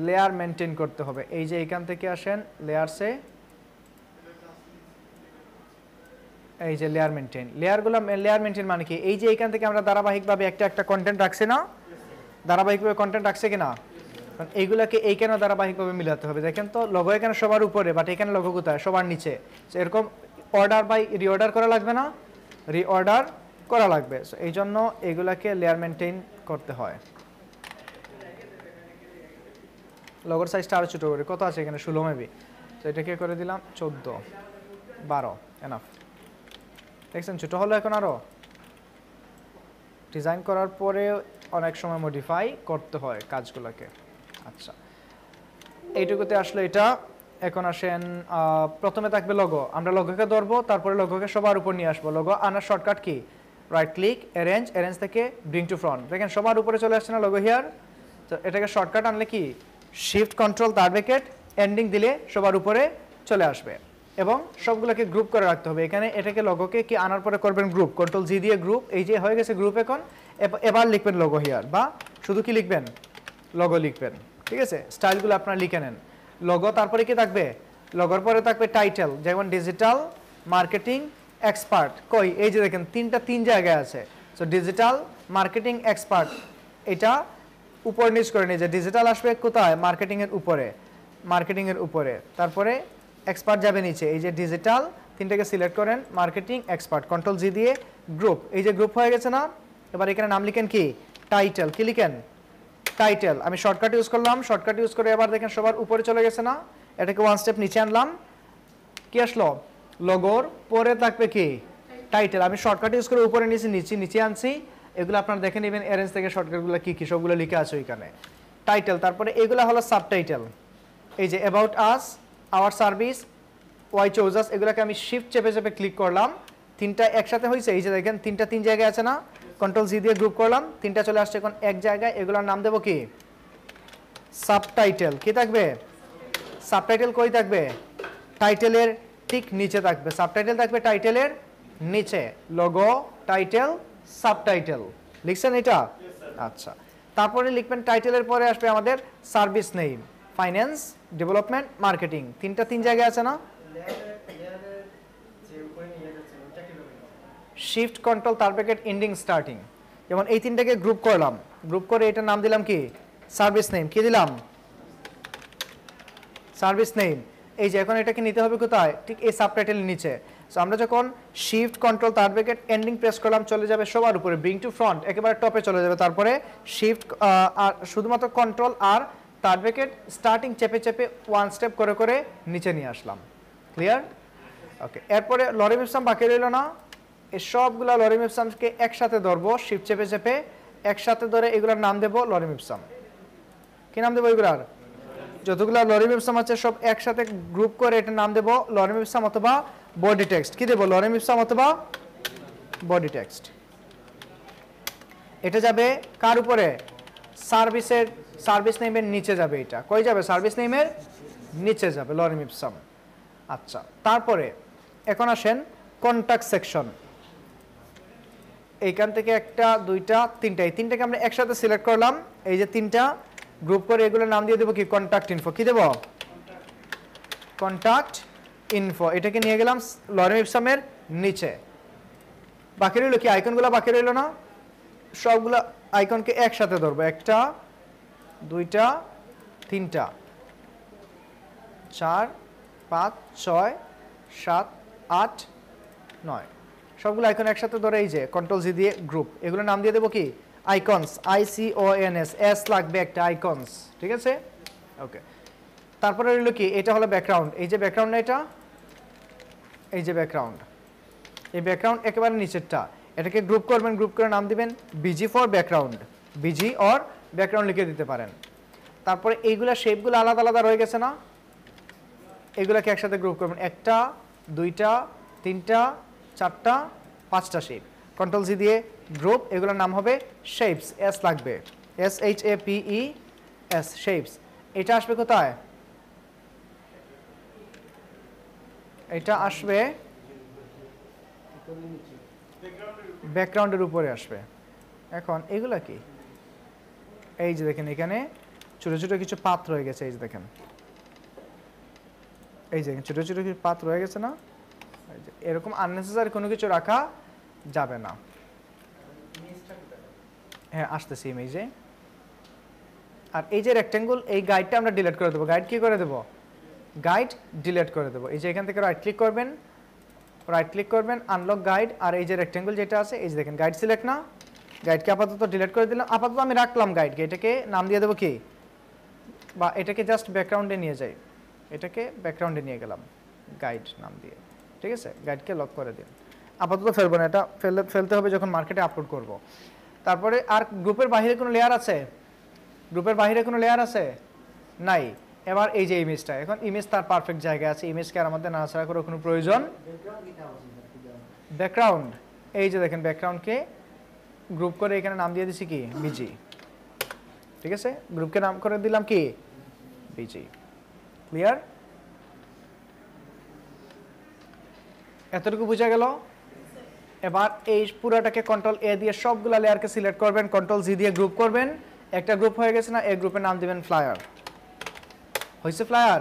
Layer maintain করতে হবে। এই যে এখান থেকে আসেন লেয়ারসে, এই যে লেয়ার মেনটেন, লেয়ার মেনটেন মানে কি, এই যে এখান থেকে আমরা ধারাবাহিকভাবে একটা একটা কন্টেন্ট রাখছি না, ধারাবাহিকভাবে কন্টেন্ট রাখছে কিনা, কারণ এইগুলাকে এইখানে ধারাবাহিকভাবে মিলাতে হবে। দেখেন তো লোগো এখানে সবার উপরে, বাট এখানে লোগো কোথায়, সবার নিচে। এরকম অর্ডার বাই রিঅর্ডার করা লাগবে না, রিঅর্ডার করা লাগবে। সো এই জন্য এগুলাকে লেয়ার মেনটেন করতে হয়। লোগোর সাইজটা আরও ছোটো করে, কত আছে এখানে 16 মেবি, তো এটাকে করে দিলাম 14, 12 এনাফ। দেখছেন ছোটো হলো এখন আরও। ডিজাইন করার পরে অনেক সময় মডিফাই করতে হয় কাজগুলোকে। আচ্ছা, এইটুকুতে আসলে এটা। এখন আসেন প্রথমে থাকবে লোগো, আমরা লোগোকে ধরবো, তারপরে লোগোকে সবার উপর নিয়ে আসবো। লোগো আনার shortcut key, right click, arrange, arrange থেকে ব্রিং টু ফ্রন্ট। দেখেন সবার উপরে চলে আসছে না লোগো হিয়ার, তো এটাকে শর্টকাট আনলে কি, শিফট কন্ট্রোল তার ব্র্যাকেট এন্ডিং দিলে সবার উপরে চলে আসবে। এবং সবগুলোকে গ্রুপ করে রাখতে হবে। এখানে এটাকে লোগোকে কি আনার পরে করবেন গ্রুপ, কন্ট্রোল জি দিয়ে গ্রুপ, এই যে হয়ে গেছে গ্রুপ। এখন এবার লিখবেন লোগো হিয়ার, বা শুধু কি লিখবেন, লোগো লিখবেন। ঠিক আছে, স্টাইলগুলো আপনারা লিখে নেন। লোগো তারপরে কি থাকবে, লোগোর পরে থাকবে টাইটেল, যেমন ডিজিটাল মার্কেটিং এক্সপার্ট। কই, এই যে দেখেন তিন জায়গায় আছে। সো ডিজিটাল মার্কেটিং এক্সপার্ট, এটা উপর নিচ করে নিয়ে যে ডিজিটাল আসবে কোথায়, মার্কেটিংয়ের উপরে, মার্কেটিংয়ের উপরে, তারপরে এক্সপার্ট যাবে নিচে। এই যে ডিজিটাল, তিনটাকে সিলেক্ট করেন, মার্কেটিং এক্সপার্ট, কন্ট্রোল জি দিয়ে গ্রুপ। এই যে গ্রুপ হয়ে গেছে না, এবার এখানে নাম লিখেন কি, টাইটেল। কি লিখেন, টাইটেল। আমি শর্টকাট ইউজ করলাম, শর্টকাট ইউজ করে এবার দেখেন সবার উপরে চলে গেছে না, এটাকে ওয়ান স্টেপ নিচে আনলাম, কি আসলো, লোগোর পরে থাকবে কি, টাইটেল। আমি শর্টকাট ইউজ করে উপরে নিচে নিচে আনছি। এগুলো আপনারা দেখে নেবেন অ্যারেঞ্জ থেকে, শর্টকাটগুলো কি কি সবগুলো লিখে আছে ওইখানে। টাইটেল, তারপরে এগুলো হলো সাবটাইটেল। এই যে about us, our service, why choose us, এগুলোকে আমি শিফট চেপে চেপে ক্লিক করলাম, তিনটা একসাথে হয়েছে। এই যে দেখেন তিন জায়গায় আছে না, কন্ট্রোল জি দিয়ে গ্রুপ করলাম, তিনটা চলে আসছে এখন এক জায়গায়। এগুলোর নাম দেবো কি, সাবটাইটেল। কি থাকবে, সাবটাইটেল কই থাকবে, টাইটেলের ঠিক নিচে থাকবে। সাবটাইটেল থাকবে টাইটেলের নিচে, লোগো, টাইটেল, সাবটাইটেল। লিখছেন এটা? আচ্ছা, তারপরে লিখবেন টাইটেলের পরে আসবে আমাদের service name, finance, development, marketing. তিন জায়গায় আছে না, শিফট কন্ট্রোল তার ব্র্যাকেট এন্ডিং স্টার্টিং। যেমন এই তিনটাকে গ্রুপ করলাম, গ্রুপ করে এটার নাম দিলাম কি, সার্ভিস নেম। কি দিলাম, সার্ভিস নেম। এই যে এখন এটাকে নিতে হবে কোথায়, ঠিক এই সাবটাইটেলের নিচে। সো আমরা যখন শিফট কন্ট্রোল তার ব্র্যাকেট এন্ডিং প্রেস করলাম, চলে যাবে সবার উপরে, ব্রিং টু ফ্রন্ট, একেবারে টপে চলে যাবে। তারপরে শিফট আর শুধুমাত্র কন্ট্রোল আর তার ব্র্যাকেট স্টার্টিং চেপে চেপে ওয়ান স্টেপ করে করে নিচে নিয়ে আসলাম। ক্লিয়ার? ওকে, এরপরে লরিম ইপসাম বাকি রইল না। এই সবগুলা লরিম ইপসামকে একসাথে ধরবো, শিফট চেপে চেপে একসাথে ধরে এগুলোর নাম দেবো লরিম ইপসাম। কি নাম দেবো এগুলার, যতগুলো লরিম ইপসাম আছে সব একসাথে গ্রুপ করে এটার নাম দেবো লরিম ইপসাম অথবা বডি টেক্সট। কি দেবো, লরিম ইপসাম অথবা বডি টেক্সট। এটা যাবে কার উপরে, সার্ভিস নেমের নিচে যাবে। এটা কই যাবে, সার্ভিস নেমের নিচে যাবে লরিম ইপসাম। আচ্ছা, তারপরে এখন আসেন কন্টাক্ট সেকশন। এইখান থেকে একটা, দুইটা, তিনটা, এই তিনটাকে আমরা একসাথে সিলেক্ট করলাম। এই যে তিনটা গ্রুপ করে এগুলোর নাম দিয়ে দেবো কি, কন্টাক্ট ইনফো। কি দেবো, কন্টাক্ট ইনফো। এটাকে নিয়ে গেলাম লরিম ইপসামের নিচে। বাকি রইল কি, আইকনগুলো বাকি রইল না, সবগুলো আইকনকে একসাথে ধরবো, একটা, দুইটা, তিনটা, 4, 5, 6, 7, 8, 9, সবগুলো আইকন একসাথে ধরে এই যে কন্ট্রোল জি দিয়ে গ্রুপ। এগুলো নাম দিয়ে দেবো কি, আইকনস, ICONS, এস লাগবে একটা, আইকনস। ঠিক আছে, ওকে। তারপরে রইল কি, এটা হলো ব্যাকগ্রাউন্ড। এই যে ব্যাকগ্রাউন্ড না, এটা এই যে ব্যাকগ্রাউন্ড, এই ব্যাকগ্রাউন্ড একেবারে নিচেরটা, এটাকে গ্রুপ করবেন, গ্রুপ করে নাম দিবেন busy for background, busy or background লিখে দিতে পারেন। তারপরে এইগুলা শেপগুলো আলাদা আলাদা রয়ে গেছে না, এগুলোকে একসাথে গ্রুপ করবেন, একটা, দুইটা, তিনটা, চারটা, পাঁচটা শেপ, কন্ট্রোল জি দিয়ে গ্রুপ। এগুলোর নাম হবে শেপস, এস লাগবে, SHAPES, শেপস। এটা আসবে কোথায়, এটা আসবে ব্যাকগ্রাউন্ডের উপরে আসবে। এখন এগুলা কি, এই যে দেখেন এখানে ছোট ছোট কিছু পাত রয়ে গেছে, এই যে দেখেন, এই যে ছোট ছোট কিছু পাত রয়ে গেছে না, এই যে এরকম আননেসেসারি কোনো কিছু রাখা যাবে না। হ্যাঁ আসতেছি ইমেজে। আর এই যে রেক্টেঙ্গল, এই গাইডটা আমরা ডিলিট করে দেবো। গাইড কি করে দেবো? গাইড ডিলিট করে দেবো। এই যে এখান থেকে রাইট ক্লিক করবেন আনলক গাইড, আর এই যে রেক্টেঙ্গল যেটা আছে এই যে দেখেন গাইড সিলেক্ট না, গাইডকে আপাতত ডিলিট করে দিলাম। আপাতত আমি রাখলাম গাইডকে, এটাকে নাম দিয়ে দেবো কি, বা এটাকে জাস্ট ব্যাকগ্রাউন্ডে নিয়ে যাই, এটাকে ব্যাকগ্রাউন্ডে নিয়ে গেলাম গাইড নাম দিয়ে, ঠিক আছে। গাইডকে লক করে দিন, আপাতত ফেলবো না, এটা ফেলতে হবে যখন মার্কেটে আপলোড করব। তারপরে আর গ্রুপের বাইরে কোনো লেয়ার আছে? গ্রুপের বাইরে কোনো লেয়ার আছে? নাই। এবার এই যে ইমেজটা, এখন ইমেজ তার পারফেক্ট জায়গায় আছে, ইমেজকে আর আমাদের নাড়াচাড়া করার কোনো প্রয়োজন। ব্যাকগ্রাউন্ড, এই যে দেখেন ব্যাকগ্রাউন্ডকে গ্রুপ করে এখানে নাম দিয়ে দিছি কি, বিজি, ঠিক আছে। গ্রুপকে নাম করে দিলাম কি, বিজি। ক্লিয়ার? এতটুকু বোঝা গেল? এবার এই পুরাটাকে কন্ট্রোল এ দিয়ে সবগুলা লেয়ারকে সিলেক্ট করবেন, কন্ট্রোল জি দিয়ে গ্রুপ করবেন। একটা গ্রুপ হয়ে গেছে না, এই গ্রুপের নাম দিবেন ফ্লায়ার। হয়েছে ফ্লায়ার?